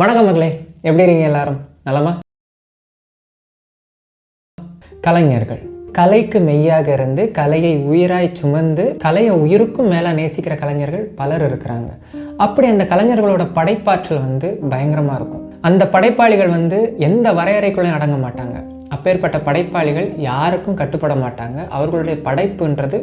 வணக்கம் மகளே, எப்படி இருக்கீங்க? எல்லாரும் நலமா? கலைஞர்கள் கலைக்கு மெய்யாக இருந்து கலையை உயிராய் சுமந்து கலையை உயிருக்கும் மேல நேசிக்கிற கலைஞர்கள் பலர் இருக்கிறாங்க. அப்படி அந்த கலைஞர்களோட படைப்பாற்றல் பயங்கரமா இருக்கும். அந்த படைப்பாளிகள் எந்த வரையறைக்குள்ளேயும் அடங்க மாட்டாங்க. அப்பேற்பட்ட படைப்பாளிகள் யாருக்கும் கட்டுப்பட மாட்டாங்க. அவர்களுடைய படைப்புன்றது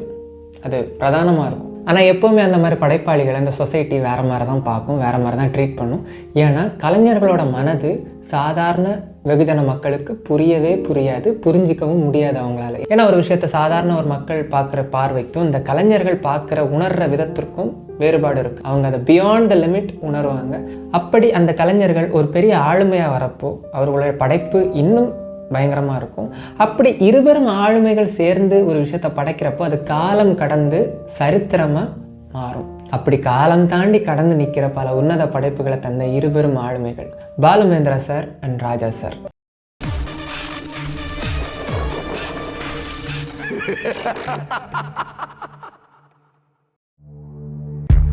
அது பிரதானமாக இருக்கும். ஆனால் எப்போவுமே அந்த மாதிரி படைப்பாளிகள் அந்த சொசைட்டி வேறு மாதிரி தான் பார்க்கும், வேறு மாதிரி தான் ட்ரீட் பண்ணும். ஏன்னா கலைஞர்களோட மனது சாதாரண வெகுஜன மக்களுக்கு புரியவே புரியாது, புரிஞ்சிக்கவும் முடியாது அவங்களால. ஏன்னா ஒரு விஷயத்த சாதாரண ஒரு மக்கள் பார்க்குற பார்வைக்கும் இந்த கலைஞர்கள் பார்க்குற உணர்கிற விதத்திற்கும் வேறுபாடு இருக்குது. அவங்க அதை பியாண்ட் த லிமிட் உணர்வாங்க. அப்படி அந்த கலைஞர்கள் ஒரு பெரிய ஆளுமையாக வரப்போ அவர்களுடைய படைப்பு இன்னும் பயங்கரமாக இருக்கும். அப்படி இருவரும் ஆளுமைகள் சேர்ந்து ஒரு விஷயத்தை படைக்கிறப்போ அது காலம் கடந்து சரித்திரமாக மாறும். அப்படி காலம் தாண்டி கடந்து நிற்கிற பல உன்னத படைப்புகளை தந்த இருவரும் ஆளுமைகள் Balu Mahendra sir and Raja sir.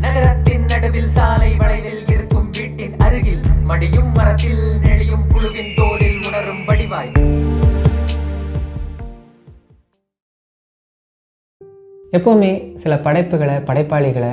நகரத்தின் நடுவில் சாலை வளைவில் இருக்கும் வீட்டின் அருகில் மடியும் மரத்தில் நெளியும் புழுவின் தோலில் உணரும் வடிவாய். எப்போவுமே சில படைப்பாளிகளை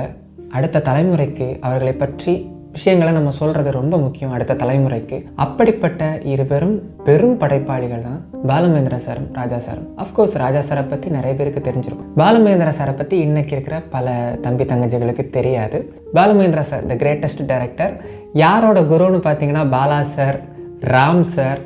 அடுத்த தலைமுறைக்கு அவர்களை பற்றி விஷயங்களை நம்ம சொல்கிறது ரொம்ப முக்கியம். அடுத்த தலைமுறைக்கு அப்படிப்பட்ட இருவரும் பெரும் படைப்பாளிகள் தான் பாலுமகேந்திரா சாரும் ராஜா சாரும். அஃப்கோர்ஸ் ராஜா சாரை பற்றி நிறைய பேருக்கு தெரிஞ்சிருக்கும். பாலுமகேந்திரா சாரை பற்றி இன்னைக்கு இருக்கிற பல தம்பி தங்கச்சிகளுக்கு தெரியாது. Balu Mahendra sir the greatest director. யாரோட குருன்னு பார்த்தீங்கன்னா Bala sir, Ram sir,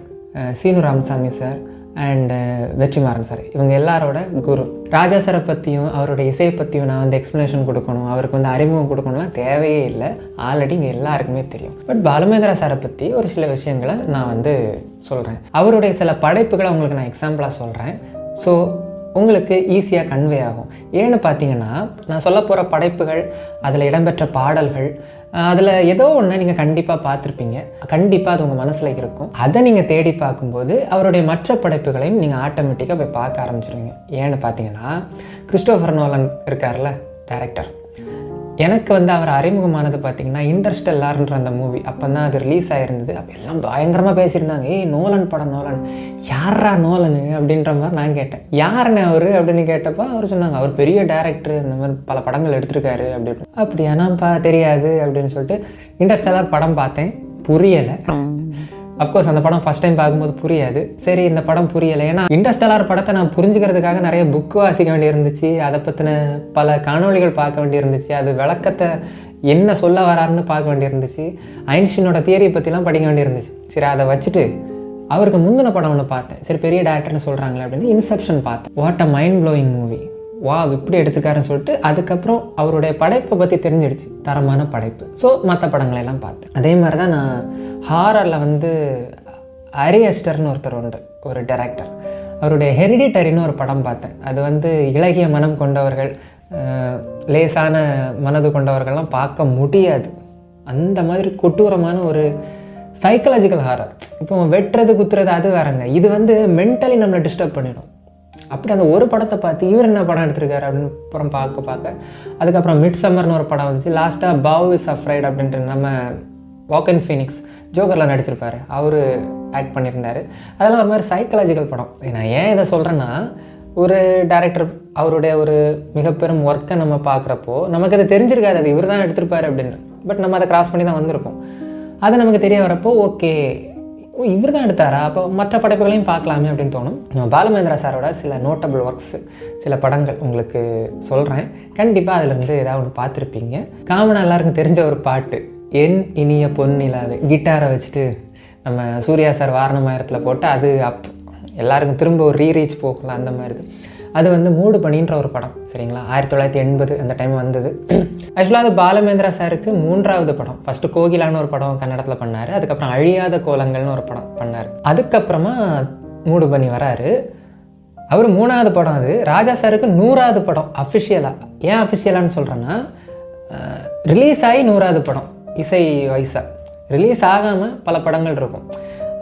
Seenu Ramasamy sir and Vetrimaaran sir, இவங்க எல்லாரோட குரு. ராஜா சாரை பற்றியும் அவருடைய இசையை பற்றியும் நான் எக்ஸ்ப்ளனேஷன் கொடுக்கணும், அவருக்கு அறிமுகம் கொடுக்கணும்லாம் தேவையே இல்லை. ஆல்ரெடி இங்கே எல்லாருக்குமே தெரியும். பட் பாலுமகேந்திரா சாரை பற்றி ஒரு சில விஷயங்களை நான் சொல்கிறேன். அவருடைய சில படைப்புகளை உங்களுக்கு நான் எக்ஸாம்பிளாக சொல்கிறேன். ஸோ உங்களுக்கு ஈஸியாக கன்வே ஆகும். ஏன்னு பார்த்தீங்கன்னா நான் சொல்ல போகிற படைப்புகள், அதில் இடம்பெற்ற பாடல்கள், அதில் ஏதோ ஒன்று நீங்கள் கண்டிப்பாக பார்த்துருப்பீங்க. கண்டிப்பாக அது உங்கள் மனசில் இருக்கும். அதை நீங்கள் தேடி பார்க்கும்போது அவருடைய மற்ற படைப்புகளையும் நீங்கள் ஆட்டோமேட்டிக்காக போய் பார்க்க ஆரம்பிச்சிருவீங்க. ஏன்னு பார்த்தீங்கன்னா கிறிஸ்டோஃபர் நோலன் இருக்கார்ல டைரக்டர், எனக்கு அவர் அறிமுகமானது பார்த்தீங்கன்னா இன்டர்ஸ்டெல்லார்ன்ற அந்த மூவி. அப்போ தான் அது ரிலீஸ் ஆகிருந்தது. அப்போ எல்லாம் பயங்கரமாக பேசியிருந்தாங்க, ஏய் நோலன் படம், நோலன் யாரா நோலனு அப்படின்ற மாதிரி நான் கேட்டேன். யாருன்னு அவர் அப்படின்னு கேட்டப்போ அவர் சொன்னாங்க, அவர் பெரிய டைரக்டர், இந்த மாதிரி பல படங்கள் எடுத்திருக்காரு அப்படின்னு. அப்படியா நான்ப்பா தெரியாது அப்படின்னு சொல்லிட்டு இன்டர்ஸ்டெல்லார் படம் பார்த்தேன். புரியலை. அஃப்கோர்ஸ் அந்த படம் ஃபஸ்ட் டைம் பார்க்கும்போது புரியாது. சரி இந்த படம் புரியலை. ஏன்னா இன்டர்ஸ்டெல்லார் படத்தை நான் புரிஞ்சுக்கிறதுக்காக நிறைய புக்கு வாசிக்க வேண்டியிருந்துச்சு, அதை பற்றின பல காணொலிகள் பார்க்க வேண்டியிருந்துச்சு, அது விளக்கத்தை என்ன சொல்ல வராருன்னு பார்க்க வேண்டியிருந்துச்சு, ஐன்ஸ்டீனோட தியரியை பற்றிலாம் படிக்க வேண்டியிருந்துச்சு. சரி அதை வச்சுட்டு அவருக்கு முந்தின படம் ஒன்று பார்த்தேன். சரி பெரிய டேரக்டர்னு சொல்கிறாங்களே அப்படின்னு இன்செப்ஷன் பார்த்தேன். What a mind blowing movie, வா இப்படி எடுத்துக்காருன்னு சொல்லிட்டு அதுக்கப்புறம் அவருடைய படைப்பை பற்றி தெரிஞ்சிடுச்சு, தரமான படைப்பு. ஸோ மற்ற படங்களெல்லாம் பார்த்தேன். அதே மாதிரி தான் நான் ஹாரரில் அரி அஸ்டர்னு ஒருத்தர் உண்டு, ஒரு டைரக்டர். அவருடைய ஹெரிடிட்டரின்னு ஒரு படம் பார்த்தேன். அது இளகிய மனம் கொண்டவர்கள், லேசான மனது கொண்டவர்கள்லாம் பார்க்க முடியாது. அந்த மாதிரி கொடூரமான ஒரு சைக்கலாஜிக்கல் ஹாரர். இப்போ வெட்டுறது குத்துறது அது வேறங்க. இது மென்டலி நம்மளை டிஸ்டர்ப் பண்ணிடும். அப்படி அந்த ஒரு படத்தை பார்த்து இவர் என்ன படம் எடுத்திருக்காரு அப்படின்னு அப்புறம் பார்க்க அதுக்கப்புறம் மிட் சம்மர்னு ஒரு படம் வந்துச்சு. லாஸ்ட்டாக பவ் இஸ் அஃப்ரைட் அப்படின்ட்டு நம்ம வாக்கின் ஃபீனிக்ஸ் ஜோக்கரில் நடிச்சிருப்பாரு, அவர் ஆக்ட் பண்ணியிருந்தார். அதெல்லாம் ஒரு மாதிரி சைக்கலாஜிக்கல் படம். நான் ஏன் இதை சொல்கிறேன்னா, ஒரு டைரக்டர் அவருடைய ஒரு மிகப்பெரும் ஒர்க்கை நம்ம பார்க்குறப்போ நமக்கு அது தெரிஞ்சிருக்காது, அது இவர் தான் எடுத்திருப்பாரு அப்படின்னு. பட் நம்ம அதை கிராஸ் பண்ணி தான் வந்திருப்போம். அது நமக்கு தெரிய வரப்போ ஓகே இவர் தான் எடுத்தாரா, அப்போ மற்ற படைப்புகளையும் பார்க்கலாமே அப்படின்னு தோணும். பாலுமகேந்திரா சாரோட சில நோட்டபிள் ஒர்க்ஸ், சில படங்கள் உங்களுக்கு சொல்கிறேன். கண்டிப்பாக அதில் ஏதாவது ஒன்று பார்த்துருப்பீங்க. காமனாக எல்லாருக்கும் தெரிஞ்ச ஒரு பாட்டு, என் இனிய பொன்னிலாவே, கிட்டாரை வச்சுட்டு நம்ம சூர்யா சார் வாரணமாயிரத்தில் போட்டு அது எல்லாருக்கும் திரும்ப ஒரு ரீரீச் போகலாம் அந்த மாதிரி. அது மூடு பணின்ற ஒரு படம், சரிங்களா? 1980 அந்த டைம் வந்தது. ஆக்சுவலாக அது பாலுமகேந்திரா சாருக்கு 3வது படம். ஃபஸ்ட்டு கோகிலான்னு ஒரு படம் கன்னடத்தில் பண்ணார், அதுக்கப்புறம் அழியாத கோலங்கள்னு ஒரு படம் பண்ணார், அதுக்கப்புறமா மூடு பணி வராரு. அவர் 3வது படம். அது ராஜா சாருக்கு 100வது படம் அஃபிஷியலாக. ஏன் அஃபிஷியலான்னு சொல்கிறேன்னா, ரிலீஸ் ஆகி 100வது படம் இசை வயசாக, ரிலீஸ் ஆகாமல் பல படங்கள் இருக்கும்.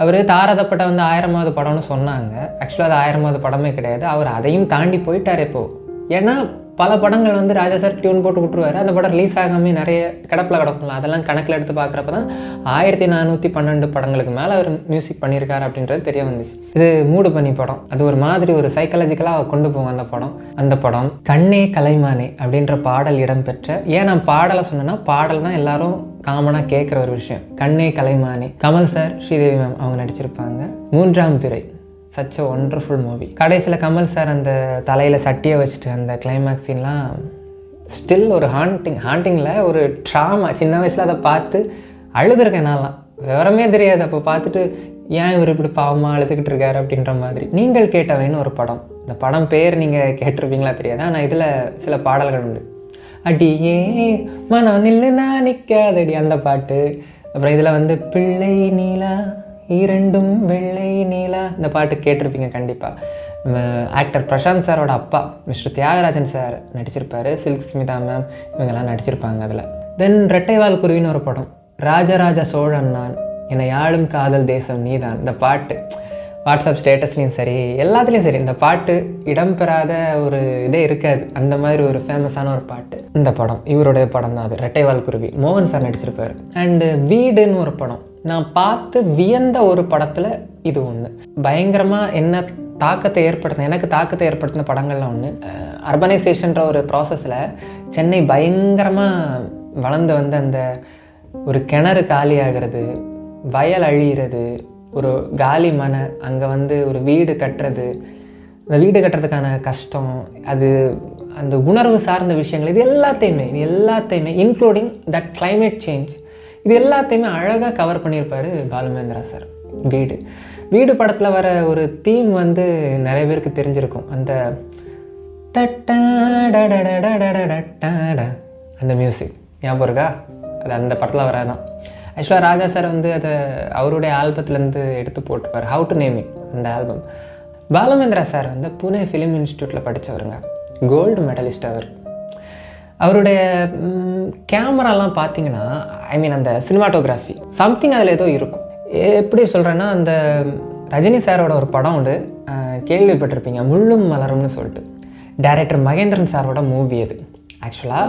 அவர் தாரதப்பட்ட 1000வது படம்னு சொன்னாங்க. ஆக்சுவலாக அது 1000வது படமே கிடையாது. அவர் அதையும் தாண்டி போயிட்டார் இப்போது. ஏன்னா பல படங்கள் வந்து ராஜா சார் டியூன் போட்டு விட்டுருவாரு, அந்த படம் ரிலீஸ் ஆகாமல் நிறைய கிடப்பில் கிடக்கும்ல, அதெல்லாம் கணக்கில் எடுத்து பார்க்குறப்ப தான் 1412 படங்களுக்கு மேலே அவர் மியூசிக் பண்ணியிருக்காரு அப்படின்றது தெரிய வந்துச்சு. இது மூடு பனி படம், அது ஒரு மாதிரி ஒரு சைக்காலஜிக்கலாக கொண்டு போகும் அந்த படம். கண்ணே கலைமானே அப்படின்ற பாடல் இடம்பெற்ற, ஏன் நான் பாடலை சொன்னேன்னா பாடல் தான் எல்லாரும் காமனாக கேட்குற ஒரு விஷயம். கண்ணே கலைமானே, கமல் சார், ஸ்ரீதேவி மேம் அவங்க நடிச்சிருப்பாங்க. மூன்றாம் பிறை, சச் அ ஒண்டர்ஃபுல் மூவி. கடைசியில் கமல் சார் அந்த தலையில் சட்டியை வச்சுட்டு அந்த கிளைமேக்ஸ் சீன்லாம் ஸ்டில் ஒரு ஹாண்டிங்கில் ஒரு ட்ராமா. சின்ன வயசில் அதை பார்த்து அழுதுருக்கேன் நான்லாம், விவரமே தெரியாது. அப்போ பார்த்துட்டு ஏன் இவர் இப்படி பாவமாக அழுதுகிட்டு இருக்காரு அப்படின்ற மாதிரி. நீங்கள் கேட்டவைன்னு ஒரு படம், இந்த படம் பேர் நீங்கள் கேட்டிருப்பீங்களா தெரியாது, ஆனால் இதில் சில பாடல்கள் உண்டு. அடியே மனம் நில்லு நான் நிற்காதடி அந்த பாட்டு. அப்புறம் இதில் வந்து பிள்ளை நீலா இரண்டும் வெள்ளை நீலா, இந்த பாட்டு கேட்டிருப்பீங்க கண்டிப்பாக. ஆக்டர் பிரசாந்த் சாரோட அப்பா மிஸ்டர் தியாகராஜன் சார் நடிச்சிருப்பார், சில்க் ஸ்மிதா மேம் இவங்கெல்லாம் நடிச்சிருப்பாங்க அதில். தென் ரெட்டைவால் குருவின்னு ஒரு படம், ராஜராஜ சோழன் நான் என்னை ஆளும் காதல் தேசம் நீதான். இந்த பாட்டு வாட்ஸ்அப் ஸ்டேட்டஸ்லேயும் சரி எல்லாத்துலேயும் சரி இந்த பாட்டு இடம்பெறாத ஒரு இதே இருக்காது, அந்த மாதிரி ஒரு ஃபேமஸான ஒரு பாட்டு. இந்த படம் இவருடைய படம் தான், அது ரெட்டைவால் குருவி, மோகன் சார் நடிச்சிருப்பார். அண்டு வீடுன்னு ஒரு படம், நான் பார்த்து வியந்த ஒரு படத்தில் இது ஒன்று. பயங்கரமாக எனக்கு தாக்கத்தை ஏற்படுத்தின படங்கள்லாம் ஒன்று. அர்பனைசேஷன்ற ஒரு ப்ராசஸில் சென்னை பயங்கரமாக வளர்ந்து வந்து அந்த ஒரு கிணறு காலியாகிறது, வயல் அழிகிறது, ஒரு காலி மனை, அங்கே வந்து ஒரு வீடு கட்டுறது, அந்த வீடு கட்டுறதுக்கான கஷ்டம், அது அந்த உணர்வு சார்ந்த விஷயங்கள், இது எல்லாத்தையுமே இன்க்ளூடிங் தட் கிளைமேட் சேஞ்ச், இது எல்லாத்தையுமே அழகாக கவர் பண்ணியிருப்பார் பாலுமகேந்திரா சார். வீடு படத்தில் வர ஒரு தீம் வந்து நிறைய பேருக்கு தெரிஞ்சிருக்கும், அந்த அந்த மியூசிக் ஞாபகம் இருக்கா? அது அந்த படத்தில் வரதான். ஆக்சுவலாக ராஜா சார் வந்து அதை அவருடைய ஆல்பத்துலேருந்து எடுத்து போட்டுப்பார், ஹவு டு நேம் இட் அந்த ஆல்பம். பாலுமகேந்திரா சார் வந்து புனே ஃபிலிம் இன்ஸ்டியூட்டில் படித்தவருங்க, கோல்டு மெடலிஸ்ட் அவர். அவருடைய கேமராலாம் பார்த்தீங்கன்னா அந்த சினிமாட்டோகிராஃபி சம்திங் அதில் ஏதோ இருக்கும். எப்படி சொல்கிறேன்னா, அந்த ரஜினி சாரோட ஒரு படம் உண்டு, கேள்விப்பட்டிருப்பீங்க, முள்ளும் மலரும்னு சொல்லிட்டு. டைரக்டர் மகேந்திரன் சாரோட மூவி அது. ஆக்சுவலாக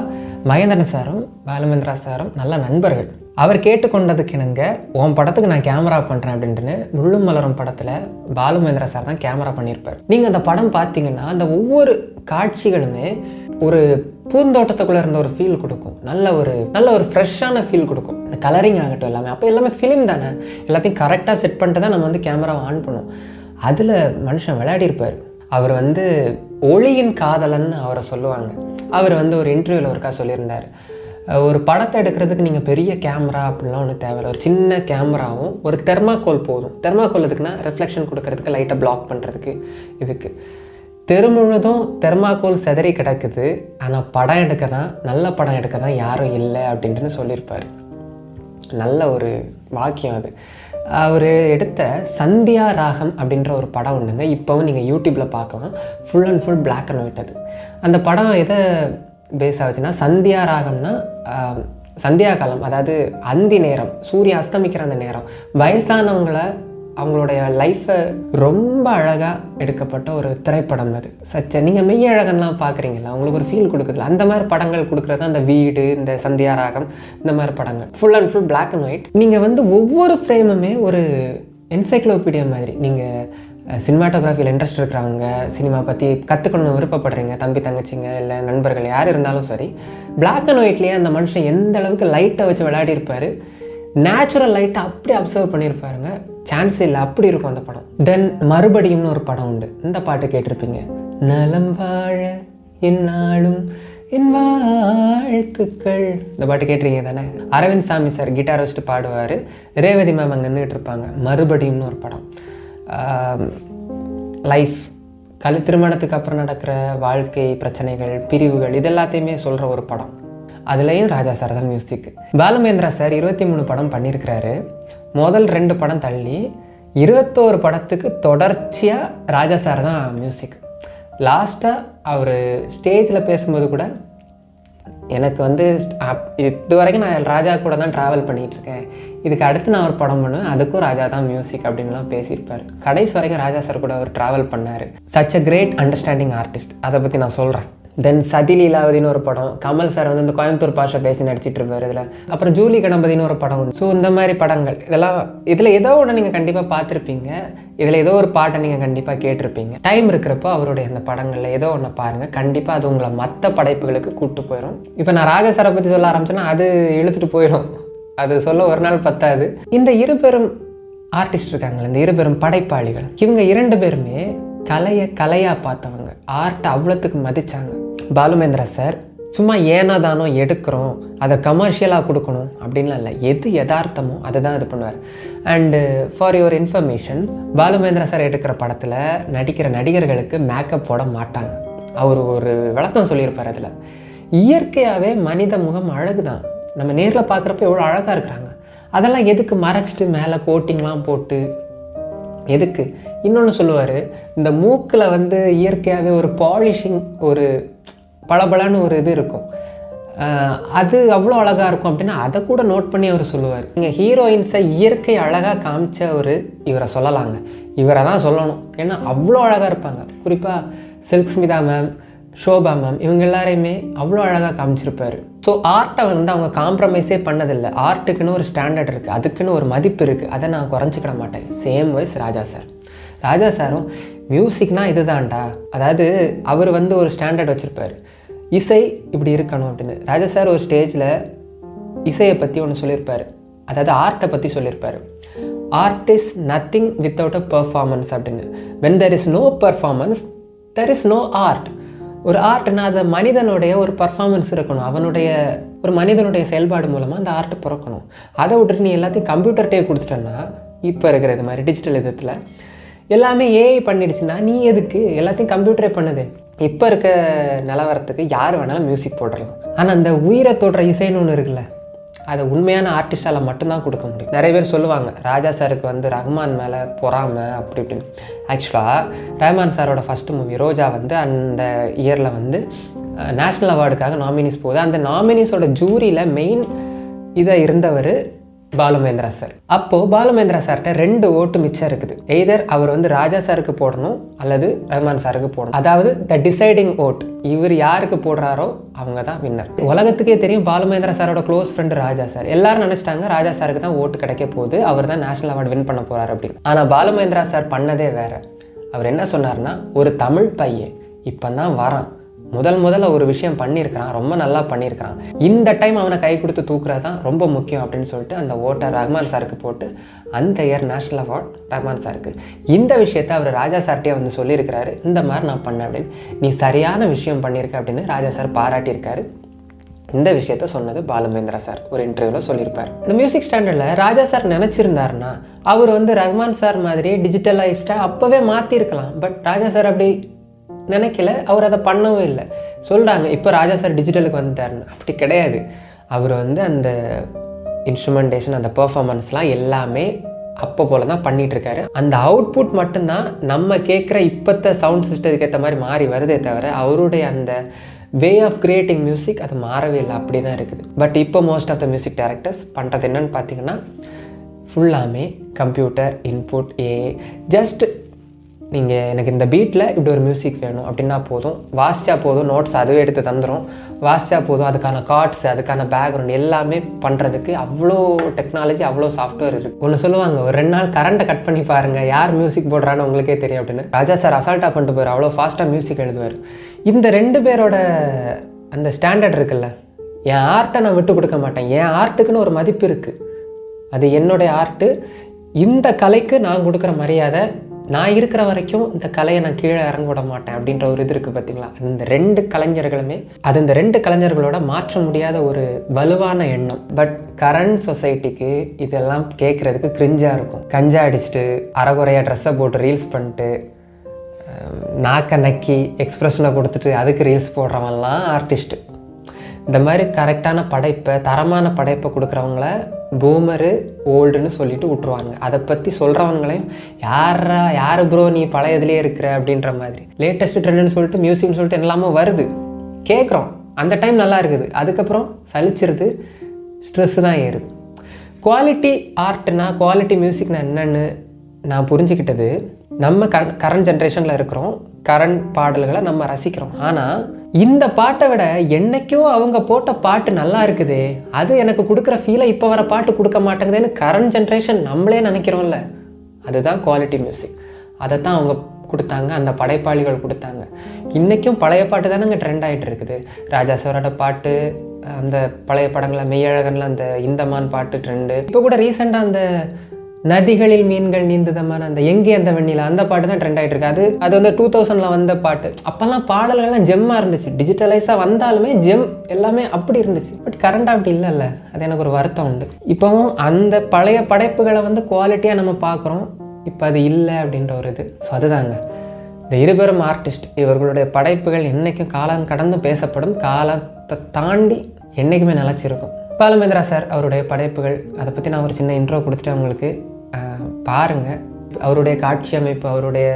மகேந்திரன் சாரும் பாலுமகேந்திரா சாரும் நல்ல நண்பர்கள். அவர் கேட்டுக்கொண்டதுக்கு இணங்க உன் படத்துக்கு நான் கேமரா பண்ணுறேன் அப்படின்ட்டுன்னு முள்ளும் மலரும் படத்தில் பாலுமகேந்திரா சார் தான் கேமரா பண்ணியிருப்பார். நீங்கள் அந்த படம் பார்த்தீங்கன்னா அந்த ஒவ்வொரு காட்சிகளுமே ஒரு பூந்தோட்டத்துக்குள்ளே இருந்த ஒரு ஃபீல் கொடுக்கும், நல்ல ஒரு ஃப்ரெஷ்ஷான ஃபீல் கொடுக்கும். அந்த கலரிங் ஆகட்டும் எல்லாமே, அப்போ எல்லாமே ஃபிலிம் தானே, எல்லாத்தையும் கரெக்டாக செட் பண்ணிட்டு தான் நம்ம வந்து கேமராவை ஆன் பண்ணுவோம். அதில் மனுஷன் விளையாடி இருப்பார். அவர் வந்து ஒளியின் காதலன் அவரை சொல்லுவாங்க. அவர் வந்து ஒரு இன்டர்வியூவில் ஒருக்கா சொல்லியிருந்தார், ஒரு படத்தை எடுக்கிறதுக்கு நீங்கள் பெரிய கேமரா அப்படின்லாம் ஒன்றும் தேவையில்லை, ஒரு சின்ன கேமராவும் ஒரு தெர்மாக்கோல் போதும். தெர்மாக்கோல் எதுக்குன்னா ரெஃப்ளெக்ஷன் கொடுக்கறதுக்கு, லைட்டை பிளாக் பண்ணுறதுக்கு. இதுக்கு தெரு முழுதும் தெர்மாக்கோல் செதறி கிடக்குது, ஆனால் நல்ல படம் எடுக்க தான் யாரும் இல்லை அப்படின்ட்டு சொல்லியிருப்பார். நல்ல ஒரு வாக்கியம் அது. அவர் எடுத்த சந்தியா ராகம் அப்படின்ற ஒரு படம் ஒன்றுங்க, இப்போவும் நீங்கள் யூடியூப்பில் பார்க்கலாம், full and full black and white. அது அந்த படம் எதை பேஸ் ஆச்சுன்னா, சந்தியா ராகம்னா சந்தியா காலம், அதாவது அந்தி நேரம், சூரியன் அஸ்தமிக்கிற அந்த நேரம், வயசானவங்களை அவங்களுடைய லைஃப்பை ரொம்ப அழகாக எடுக்கப்பட்ட ஒரு திரைப்படம் அது. நீங்கள் மெய்யழகன்லாம் பார்க்குறீங்களா, உங்களுக்கு ஒரு ஃபீல் கொடுக்குதுல, அந்த மாதிரி படங்கள் கொடுக்குறது அந்த வீடு, இந்த சந்தியா ராகம், இந்த மாதிரி படங்கள் full and full black and white. நீங்கள் வந்து ஒவ்வொரு ஃப்ரேமுமே ஒரு என்சைக்ளோபீடியா மாதிரி. நீங்கள் சினிமாட்டோகிராஃபியில் இன்ட்ரெஸ்ட் இருக்கிறவங்க, சினிமா பற்றி கற்றுக்கணும்னு விருப்பப்படுறீங்க, தம்பி தங்கச்சிங்க இல்லை நண்பர்கள் யார் இருந்தாலும் சரி, பிளாக் அண்ட் ஒயிட்லேயே அந்த மனுஷன் எந்த அளவுக்கு லைட்டை வச்சு விளையாடி இருப்பார், நேச்சுரல் லைட்டை அப்படி அப்சர்வ் பண்ணியிருப்பாருங்க, சான்ஸே இல்லை, அப்படி இருக்கும் அந்த படம். தென் மறுபடியும்னு ஒரு படம் உண்டு, இந்த பாட்டு கேட்டிருப்பீங்க, நலம் வாழ என்னாலும் என் வாழ்த்துக்கள். இந்த பாட்டு கேட்டிருக்கீங்க தானே? அரவிந்த் சாமி சார் கிட்டார் வச்சுட்டு பாடுவார், ரேவதி மேம் அங்கே நின்றுட்டு இருப்பாங்க. மறுபடியும்னு ஒரு படம், லைஃப், திருமணத்துக்கு அப்புறம் நடக்கிற வாழ்க்கை பிரச்சனைகள், பிரிவுகள், இது எல்லாத்தையுமே சொல்கிற ஒரு படம். அதுலேயும் ராஜா சார் தான் மியூசிக். பாலுமகேந்திரா சார் 23 படம் பண்ணியிருக்கிறாரு. முதல் 2 படம் தள்ளி 21 படத்துக்கு தொடர்ச்சியாக ராஜா சார் தான் மியூசிக். லாஸ்ட்டாக அவர் ஸ்டேஜில் பேசும்போது கூட, எனக்கு வந்து இது வரைக்கும் நான் ராஜா கூட தான் ட்ராவல் பண்ணிகிட்டு இருக்கேன், இதுக்கு அடுத்து நான் ஒரு படம் பண்ணுவேன், அதுக்கும் ராஜா தான் மியூசிக் அப்படின்லாம் பேசியிருப்பார். கடைசி வரைக்கும் ராஜா சார் கூட அவர் ட்ராவல் பண்ணார். Such a great understanding artist. அதை பற்றி நான் சொல்கிறேன். தென் சதி லீலாவதின்னு ஒரு படம், கமல் சார் வந்து இந்த கோயம்புத்தூர் பாஷை பேசி நடிச்சிட்டு இருப்பார் இதில். அப்புறம் ஜூலி கணபதினு ஒரு படம் உண்டு. ஸோ இந்த மாதிரி படங்கள் இதில் ஏதோ ஒன்று நீங்கள் கண்டிப்பாக பார்த்துருப்பீங்க, இதில் ஏதோ ஒரு பாட்டை நீங்கள் கண்டிப்பாக கேட்டிருப்பீங்க. டைம் இருக்கிறப்போ அவருடைய அந்த படங்களில் ஏதோ ஒன்று பாருங்கள், கண்டிப்பாக அது உங்களை மற்ற படைப்புகளுக்கு கூப்பிட்டு போயிடும். இப்போ நான் ராஜா சாரை பற்றி சொல்ல ஆரம்பிச்சேன்னா அது இழுத்துட்டு போயிடும், அது சொல்ல ஒரு நாள் பத்தாது. இந்த இருபெரும் ஆர்டிஸ்ட் இருக்காங்களே, இந்த இருபெரும் படைப்பாளிகள், இவங்க 2 பேருமே கலையாக பார்த்தவங்க, ஆர்ட்டை அவ்வளோத்துக்கு மதித்தாங்க. பாலுமேந்திரா சார் சும்மா ஏனாதானோ எடுக்கிறோம், அதை கமர்ஷியலாக கொடுக்கணும் அப்படின்லாம் இல்லை, எது யதார்த்தமோ அதை தான் இது பண்ணுவார். And for your information, Balu Mahendra sir எடுக்கிற படத்தில் நடிக்கிற நடிகர்களுக்கு மேக்கப் போட மாட்டாங்க. அவர் ஒரு விளக்கம் சொல்லியிருப்பார் அதில். இயற்கையாகவே மனித முகம் அழகு தான், நம்ம நேரில் பார்க்குறப்ப எவ்வளோ அழகாக இருக்கிறாங்க, அதெல்லாம் எதுக்கு மறைச்சிட்டு மேலே கோட்டிங்லாம் போட்டு எதுக்கு? இன்னொன்று சொல்லுவார், இந்த மூக்கில் வந்து இயற்கையாகவே ஒரு பாலிஷிங், ஒரு பளபளன்னு ஒரு இது இருக்கும், அது அவ்வளோ அழகாக இருக்கும் அப்படின்னா அதை கூட நோட் பண்ணி அவர் சொல்லுவார். நீங்கள் ஹீரோயின்ஸை இயற்கை அழகாக காமிச்ச இவரை சொல்லலாங்க, இவரை தான் சொல்லணும், ஏன்னா அவ்வளோ அழகாக இருப்பாங்க. குறிப்பாக சில்க் ஸ்மிதா மேம், ஷோபா மேம், இவங்க எல்லாரையுமே அவ்வளோ அழகாக காமிச்சிருப்பார். ஸோ ஆர்ட்டை வந்து அவங்க காம்ப்ரமைஸே பண்ணதில்லை. ஆர்ட்டுக்குன்னு ஒரு ஸ்டாண்டர்ட் இருக்குது, அதுக்குன்னு ஒரு மதிப்பு இருக்குது, அதை நான் குறைஞ்சிக்கிட மாட்டேன். சேம் வைஸ் ராஜா சார். ராஜா சாரும் மியூசிக்னா இதுதான்டா, அதாவது அவர் வந்து ஒரு ஸ்டாண்டர்ட் வச்சுருப்பார், இசை இப்படி இருக்கணும் அப்படின்னு. ராஜா சார் ஒரு ஸ்டேஜில் இசையை பற்றி ஒன்று சொல்லியிருப்பார், அதாவது ஆர்ட்டை பற்றி சொல்லியிருப்பார். Art is nothing without a performance அப்படின்னு. When there is no performance there is no art. ஒரு ஆர்ட்னா அது மனிதனுடைய ஒரு பர்ஃபார்மன்ஸ் இருக்கணும், அவனுடைய ஒரு மனிதனுடைய செயல்பாடு மூலமாக அந்த ஆர்ட் பிறக்கணும். அதை விட்டுட்டு நீ எல்லாத்தையும் கம்ப்யூட்டர்கிட்டே கொடுத்துட்டேன்னா, இப்போ இருக்கிற இது மாதிரி டிஜிட்டல் விதத்தில் எல்லாமே ஏஐ பண்ணிடுச்சுன்னா நீ எதுக்கு? எல்லாத்தையும் கம்ப்யூட்டரே பண்ணுது. இப்போ இருக்க நிலவரத்துக்கு யார் வேணாலும் மியூசிக் போடலாம், ஆனால் அந்த உயிரை தொடுற இசைன்னு ஒன்று இருக்குல்ல, அதை உண்மையான ஆர்டிஸ்டால் மட்டும்தான் கொடுக்க முடியும். நிறைய பேர் சொல்லுவாங்க ராஜா சாருக்கு வந்து ரஹ்மான் மேலே பொறாமை அப்படி இப்படின்னு. ஆக்சுவலாக ரஹ்மான் சாரோட ஃபஸ்ட்டு மூவி ரோஜா வந்து அந்த இயரில் வந்து நேஷ்னல் அவார்டுக்காக நாமினிஸ் போகுது. அந்த நாமினிஸோட ஜூரியில் மெயின் இதை இருந்தவர் பாலுமேந்திரா சார். அப்போது பாலுமேந்திரா சார்கிட்ட 2 ஓட்டு மிச்சம் இருக்குது. எய்தர் அவர் வந்து ராஜா சாருக்கு போடணும் அல்லது ரஹ்மான் சாருக்கு போடணும், அதாவது த டிசைடிங் ஓட். இவர் யாருக்கு போடுறாரோ அவங்க தான் வின்னர். உலகத்துக்கே தெரியும் பாலுமேந்திரா சாரோட க்ளோஸ் ஃப்ரெண்டு ராஜா சார். எல்லாரும் நினச்சிட்டாங்க ராஜா சாருக்கு தான் ஓட்டு கிடைக்க போகுது, அவர் தான் நேஷனல் அவார்டு வின் பண்ண போகிறார் அப்படின்னு. ஆனால் பாலுமேந்திரா சார் பண்ணதே வேற. அவர் என்ன சொன்னார்னா, ஒரு தமிழ் பையன் இப்போ தான் வரான், முதல்ல ஒரு விஷயம் பண்ணியிருக்கிறான், ரொம்ப நல்லா பண்ணியிருக்கிறான், இந்த டைம் அவனை கை கொடுத்து தூக்குறது தான் ரொம்ப முக்கியம் அப்படின்னு சொல்லிட்டு அந்த ஓட்டை ரஹ்மான் சாருக்கு போட்டு அந்த இயர் நேஷனல் அவார்ட் ரஹ்மான் சாருக்கு. இந்த விஷயத்தை அவர் ராஜா சார்கிட்டே வந்து சொல்லியிருக்கிறாரு, இந்த மாதிரி நான் பண்ணேன் அப்படின்னு. நீ சரியான விஷயம் பண்ணியிருக்க அப்படின்னு ராஜா சார் பாராட்டியிருக்காரு. இந்த விஷயத்த சொன்னது பாலுமேந்திரா சார் ஒரு இன்டர்வியூவில் சொல்லியிருப்பார். இந்த மியூசிக் ஸ்டாண்டர்டில் ராஜா சார் நினச்சிருந்தாருன்னா அவர் வந்து ரஹ்மான் சார் மாதிரியே டிஜிட்டலைஸ்டாக அப்போவே மாற்றிருக்கலாம். பட் ராஜா சார் அப்படி நினைக்கல, அவர் அதை பண்ணவும் இல்லை. சொல்கிறாங்க இப்போ ராஜா சார் டிஜிட்டலுக்கு வந்துட்டாருன்னு, அப்படி கிடையாது. அவர் வந்து அந்த இன்ஸ்ட்ருமெண்டேஷன், அந்த பெர்ஃபார்மன்ஸ்லாம் எல்லாமே அப்போ போல தான் பண்ணிகிட்ருக்காரு. அந்த அவுட்புட் மட்டும்தான் நம்ம கேட்குற இப்போத்த சவுண்ட் சிஸ்டத்துக்கு ஏற்ற மாதிரி மாறி வருதே தவிர அவருடைய அந்த வே ஆஃப் கிரியேட்டிங் மியூசிக் அது மாறவே இல்லை, அப்படி தான் இருக்குது. பட் இப்போ most of the music directors பண்ணுறது என்னன்னு பார்த்தீங்கன்னா, ஃபுல்லாமே கம்ப்யூட்டர் இன்புட், ஏஐ. ஜஸ்ட் நீங்கள் எனக்கு இந்த பீட்டில் இப்படி ஒரு மியூசிக் வேணும் அப்படின்னா போதும், வாசிச்சா போதும், நோட்ஸ் அதுவே எடுத்து தந்துடும், வாசிச்சா போதும், அதுக்கான கார்ட்ஸ், அதுக்கான பேக்ரவுண்ட் எல்லாமே பண்ணுறதுக்கு அவ்வளோ டெக்னாலஜி, அவ்வளோ சாஃப்ட்வேர் இருக்குது. ஒன்று சொல்லுவாங்க, ஒரு 2 நாள் கரண்ட்டை கட் பண்ணி பாருங்கள், யார் மியூசிக் போடுறான்னு உங்களுக்கே தெரியும் அப்படின்னு. ராஜா சார் அசால்ட்டாக பண்ணிட்டு போயிரு, அவ்வளோ ஃபாஸ்ட்டாக மியூசிக் எழுதுவார். இந்த 2 பேரோட அந்த ஸ்டாண்டர்ட் இருக்குல்ல, என் ஆர்ட்டை நான் விட்டு கொடுக்க மாட்டேன், என் ஆர்ட்டுக்குன்னு ஒரு மதிப்பு இருக்குது, அது என்னுடைய ஆர்ட்டு, இந்த கலைக்கு நான் கொடுக்குற மரியாதை, நான் இருக்கிற வரைக்கும் இந்த கலையை நான் கீழே இறங்க விட மாட்டேன் அப்படின்ற ஒரு இது இருக்குது பார்த்தீங்களா. இந்த 2 கலைஞர்களுமே அது இந்த 2 கலைஞர்களோட மாற்ற முடியாத ஒரு வலுவான எண்ணம். பட் கரண்ட் சொசைட்டிக்கு இதெல்லாம் கேட்குறதுக்கு கிரிஞ்சாக இருக்கும். கஞ்சா அடிச்சுட்டு அரைகுறையாக ட்ரெஸ்ஸை போட்டு ரீல்ஸ் பண்ணிட்டு நாக்க நக்கி எக்ஸ்ப்ரெஷனை கொடுத்துட்டு அதுக்கு ரீல்ஸ் போடுறவங்கலாம் ஆர்டிஸ்ட்டு. இந்த மாதிரி கரெக்டான படைப்பை, தரமான படைப்பை கொடுக்குறவங்கள பூமரு ஓல்டுன்னு சொல்லிட்டு விட்டுருவாங்க. அதை பற்றி சொல்கிறவங்களையும் யார் ப்ரோ நீ பழையதுலேயே இருக்கிற அப்படின்ற மாதிரி, லேட்டஸ்ட் ட்ரெண்டுன்னு சொல்லிட்டு மியூசிக்னு சொல்லிட்டு எல்லாமே வருது, கேட்குறோம், அந்த டைம் நல்லா இருக்குது, அதுக்கப்புறம் சலிச்சிருது, ஸ்ட்ரெஸ்ஸு தான் ஏறுது. குவாலிட்டி ஆர்ட்னா, குவாலிட்டி மியூசிக்னா என்னன்னு நான் புரிஞ்சுக்கிட்டது, நம்ம கரண்ட் ஜென்ரேஷனில் இருக்கிறோம், கரண்ட் பாடல்களை நம்ம ரசிக்கிறோம். ஆனால் இந்த பாட்டை விட என்னைக்கோ அவங்க போட்ட பாட்டு நல்லா இருக்குது, அது எனக்கு கொடுக்குற ஃபீலை இப்போ வர பாட்டு கொடுக்க மாட்டேங்குதுன்னு கரண்ட் ஜென்ரேஷன் நம்மளே நினைக்கிறோம்ல, அதுதான் குவாலிட்டி மியூசிக். அதை தான் அவங்க கொடுத்தாங்க, அந்த படைப்பாளிகள் கொடுத்தாங்க. இன்றைக்கும் பழைய பாட்டு தானேங்க ட்ரெண்ட் ஆகிட்டு இருக்குது. ராஜா சாரோட பாட்டு, அந்த பழைய படங்களில் மெய்யழகனில் அந்த இந்தமான் பாட்டு ட்ரெண்டு. இப்போ கூட ரீசெண்டாக அந்த நதிகளில் மீன்கள் நீந்துதமான அந்த எங்கே அந்த வெண்ணிலா அந்த பாட்டு தான் ட்ரெண்ட் ஆகிட்டு இருக்கு. அது வந்து 2000 வந்த பாட்டு. அப்போல்லாம் பாடல்கள்லாம் ஜெம்மாக இருந்துச்சு. டிஜிட்டலைஸாக வந்தாலுமே ஜெம் எல்லாமே அப்படி இருந்துச்சு. பட் கரண்ட் அப்படி இல்லைல்ல, அது எனக்கு ஒரு வருத்தம் உண்டு. இப்போவும் அந்த பழைய படைப்புகளை வந்து குவாலிட்டியாக நம்ம பார்க்குறோம், இப்போ அது இல்லை அப்படின்ற ஒரு இது. ஸோ அதுதாங்க இந்த இருபெரும் ஆர்டிஸ்ட், இவர்களுடைய படைப்புகள் என்றைக்கும் காலம் கடந்து பேசப்படும், காலத்தை தாண்டி என்றைக்குமே நிலச்சிருக்கும். பாலுமேந்திரா சார் அவருடைய படைப்புகள், அதை பற்றி நான் ஒரு சின்ன இன்ட்ரோ கொடுத்துட்டு உங்களுக்கு பாருங்கள். அவருடைய காட்சி அமைப்பு, அவருடைய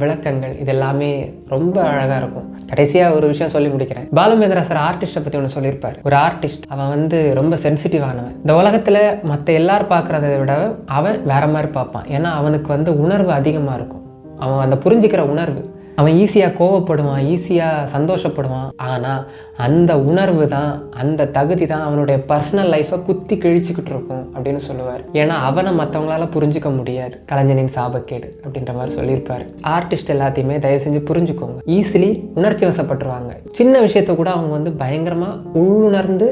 விளக்கங்கள், இது எல்லாமே ரொம்ப அழகாக இருக்கும். கடைசியாக ஒரு விஷயம் சொல்லி முடிக்கிறேன். பாலுமேந்திரா சார் ஆர்டிஸ்ட்டை பற்றி ஒன்று சொல்லியிருப்பார். ஒரு ஆர்டிஸ்ட் அவன் வந்து ரொம்ப சென்சிட்டிவானவன். இந்த உலகத்தில் மற்ற எல்லாரும் பார்க்குறத விட அவன் வேற மாதிரி பார்ப்பான். ஏன்னா அவனுக்கு வந்து உணர்வு அதிகமாக இருக்கும். அவன் அந்த புரிஞ்சிக்கிற உணர்வு, அவன் ஈஸியாக கோவப்படுவான், ஈஸியாக சந்தோஷப்படுவான். ஆனால் அந்த உணர்வு தான், அந்த தகுதி தான் அவனுடைய பர்சனல் லைஃப்பை குத்தி கிழிச்சிக்கிட்டு இருக்கும் அப்படின்னு சொல்லுவார். ஏன்னா அவனை மற்றவங்களால புரிஞ்சிக்க முடியாது, கலைஞனின் சாபக்கேடு அப்படின்ற மாதிரி சொல்லியிருப்பார். ஆர்டிஸ்ட் எல்லாத்தையுமே தயவு செஞ்சு புரிஞ்சுக்கோங்க. ஈஸிலி உணர்ச்சி வசப்பட்டுருவாங்க. சின்ன விஷயத்த கூட அவங்க வந்து பயங்கரமாக உள்ளுணர்ந்து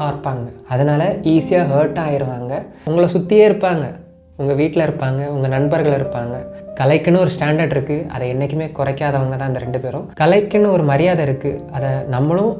பார்ப்பாங்க. அதனால ஈஸியாக ஹர்ட் ஆயிடுவாங்க. உங்களை சுற்றியே இருப்பாங்க, உங்கள் வீட்டில் இருப்பாங்க, உங்கள் நண்பர்கள் இருப்பாங்க. கலைக்குன்னு ஒரு ஸ்டாண்டர்ட் இருக்குது, அதை என்றைக்குமே குறைக்காதவங்க தான் இந்த 2 பேரும். கலைக்குன்னு ஒரு மரியாதை இருக்குது, அதை நம்மளும்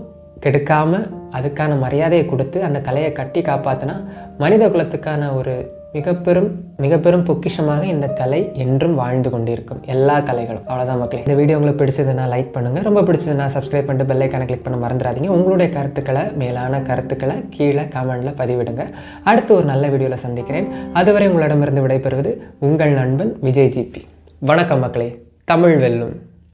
கெடுக்காமல் அதுக்கான மரியாதையை கொடுத்து அந்த கலையை கட்டி காப்பாற்றினா மனித குலத்துக்கான ஒரு மிக பெரும் பொக்கிஷமாக இந்த கலை என்றும் வாழ்ந்து கொண்டிருக்கும், எல்லா கலைகளும். அவ்வளோதான் மக்களே. இந்த வீடியோ உங்களுக்கு பிடிச்சதுன்னா லைக் பண்ணுங்கள், ரொம்ப பிடிச்சதுன்னா சப்ஸ்கிரைப் பண்ணிட்டு பெல் ஐக்கானை கிளிக் பண்ண மறந்துடாதீங்க. உங்களுடைய கருத்துக்களை, மேலான கருத்துக்களை கீழே கமெண்டில் பதிவிடுங்க. அடுத்து ஒரு நல்ல வீடியோவில் சந்திக்கிறேன். அதுவரை உங்களிடமிருந்து விடைபெறுவது உங்கள் நண்பன் விஜய் ஜிபி. வணக்கம் மக்களே. தமிழ் வெல்லும்.